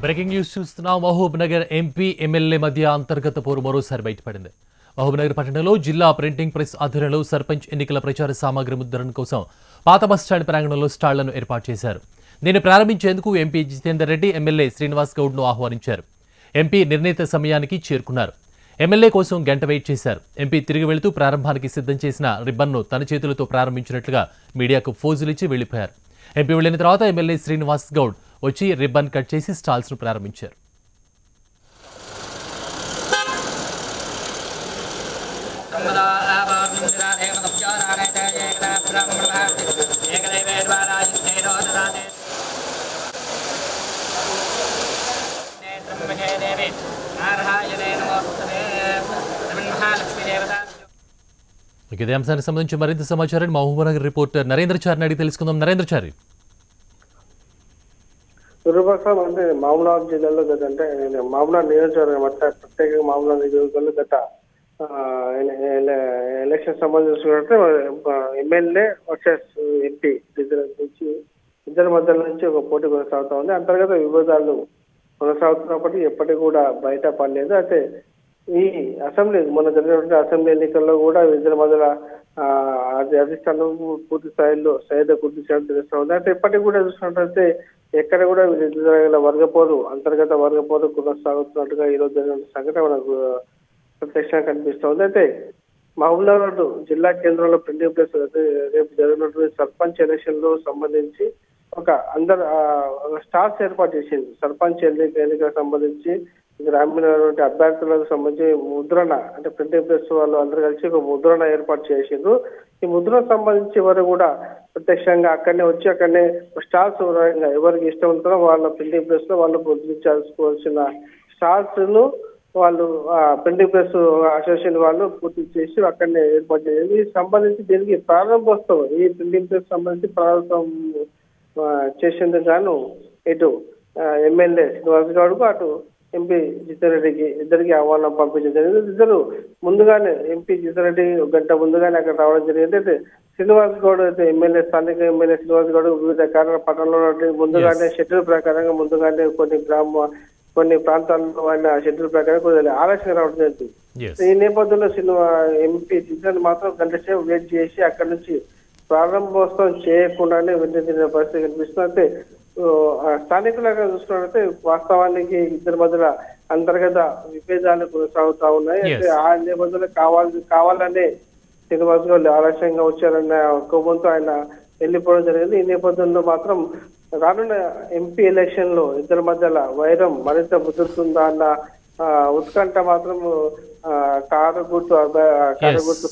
Breaking news చూస్తున్నాం. Mahabub Nagar MP MLA మధ్య అంతర్గత పోరు మరోసారి బయటపడింది. మహబూబ్ నగర్ పట్టణంలో జిల్లా ప్రింటింగ్ ప్రెస్ ఆధ్వర్యంలో సర్పంచ్ ఎన్నికల ప్రచార సామాగ్రి ముద్రణ కోసం పాత బస్టాండ్ ప్రాంగణంలో స్టాళ్లను ఏర్పాటు చేశారు. దీన్ని ప్రారంభించేందుకు ఎంపీ జితేందర్ రెడ్డి, ఎమ్మెల్యే శ్రీనివాస్ గౌడ్ను ఆహ్వానించారు. ఎంపీ నిర్ణీత సమయానికి చేరుకున్నారు. ఎమ్మెల్యే కోసం గంట వెయిట్ చేశారు. ఎంపీ తిరిగి వెళుతూ ప్రారంభానికి సిద్ధం చేసిన రిబ్బన్ను తన చేతులతో ప్రారంభించినట్లుగా మీడియాకు ఫోజులిచ్చి వెళ్లిపోయారు. ఎంపీ వెళ్లిన తర్వాత ఎమ్మెల్యే శ్రీనివాస్ గౌడ్ వచ్చి రిబ్బన్ కట్ చేసి స్టాల్స్ ను ప్రారంభించారు. ఇదే అంశానికి సంబంధించి మరింత సమాచారాన్ని మహబూబ్ నగర్ రిపోర్టర్ నరేంద్ర చారిని అడిగి తెలుసుకుందాం. నరేంద్ర చారి, దుర్భాషం అంటే మామూనాబాద్ జిల్లాలో గత అంటే మామూనాబాద్ నియోజకవర్గం అంటే ప్రత్యేకంగా మామూనాబాద్ నియోజకవర్గంలో గత ఎలక్షన్ సంబంధించినట్టు ఎమ్మెల్యే వర్సెస్ ఎంపీ ఇద్దరి మధ్యలో నుంచి ఒక పోటీ కొనసాగుతా ఉంది. అంతర్గత విభేదాలు కొనసాగుతున్నప్పటికీ ఎప్పటికీ కూడా బయట పడలేదు. అయితే ఈ అసెంబ్లీ మొన్న జరిగినటువంటి అసెంబ్లీ ఎన్నికల్లో కూడా ఇద్దరి మధ్యల అధిష్టానం పూర్తి స్థాయిలో సైద పూర్తి స్థాయిలో తెలుస్తా ఉంది. అయితే ఇప్పటికి కూడా చూసినట్లయితే ఎక్కడ కూడా వీళ్ళిద్దరు వర్గపోరు అంతర్గత వర్గపోరు కొనసాగుతున్నట్టుగా ఈ రోజు జరిగిన సంఘటన మనకు ప్రత్యక్షంగా కనిపిస్తోంది. అయితే మహబూబ్నగర్ జిల్లా కేంద్రంలో ప్రింటింగ్ ప్రెస్ రేపు జరిగినటువంటి సర్పంచ్ ఎలక్షన్ లో సంబంధించి ఒక స్టాల్స్ ఏర్పాటు చేసింది. సర్పంచ్ ఎన్నికలకు సంబంధించి గ్రామీణ అభ్యర్థులకు సంబంధించి ముద్రణ అంటే ప్రింటింగ్ ప్రెస్ వాళ్ళు అందరూ కలిసి ఒక ముద్రణ ఏర్పాటు చేసిండ్రు. ఈ ముద్రణ సంబంధించి ఎవరు కూడా ప్రత్యక్షంగా అక్కడనే వచ్చి అక్కడనే స్టాల్స్ ఎవరికి ఇష్టం ఉంటుందో వాళ్ళ ప్రింటింగ్ ప్రెస్ లో వాళ్ళు ముద్రించాల్సుకోవాల్సిన స్టాల్స్ ను వాళ్ళు ప్రింటింగ్ ప్రెస్ అసోసియేషన్ వాళ్ళు పూర్తి చేసి అక్కడనే ఏర్పాటు చేసింది. ఈ సంబంధించి దీనికి ప్రారంభోత్సవం ఈ ప్రింటింగ్ ప్రెస్ సంబంధించి ప్రారంభోత్సవం చేసేందుకు గాను ఇటు ఎమ్మెల్యే శ్రీనివాస్ గౌడ్కు అటు ఎంపీ జితేందర్ రెడ్డికి ఇద్దరికి ఆహ్వానం పంపించడం జరిగింది. ఇద్దరు ముందుగానే ఎంపీ జితేందర్ రెడ్డి ఒక గంట ముందుగానే అక్కడ రావడం జరిగింది. అయితే శ్రీనివాస్ గౌడ్ అయితే స్థానిక ఎమ్మెల్యే శ్రీనివాస్ గౌడ్ వివిధ పట్టణంలో ముందుగానే షెడ్యూల్ ప్రకారంగా ముందుగానే కొన్ని ప్రాంతాల్లో ఆయన షెడ్యూల్ ప్రకారం కొద్దిగా ఆలస్యంగా రావడం జరిగింది. ఈ నేపథ్యంలో ఎంపీ జితేందర్ మాత్రం గంట సేపు వెయిట్ చేసి అక్కడ నుంచి ప్రారంభోత్సవం చేయకుండానే వెంటనే పరిస్థితి కనిపిస్తుంది. అయితే స్థానికులుగా చూసుకున్నట్లయితే వాస్తవానికి ఇద్దరి మధ్యన అంతర్గత విభేదాలు కొనసాగుతా ఉన్నాయి. అయితే ఆ నేపథ్యంలో కావాలనే శ్రీనివాస్ గౌడ్ ఆలస్యంగా వచ్చారన్న కోపంతో ఆయన వెళ్ళిపోవడం జరిగింది. ఈ నేపథ్యంలో మాత్రం రానున్న ఎంపీ ఎలక్షన్ లో ఇద్దరి మధ్యల వైరం మరింత ముదురుతుందా అన్న ఉత్కంఠ మాత్రం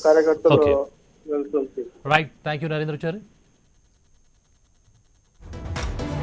కార్యకర్తలు వెళ్తుంది. Right, thank you Narendra Chari.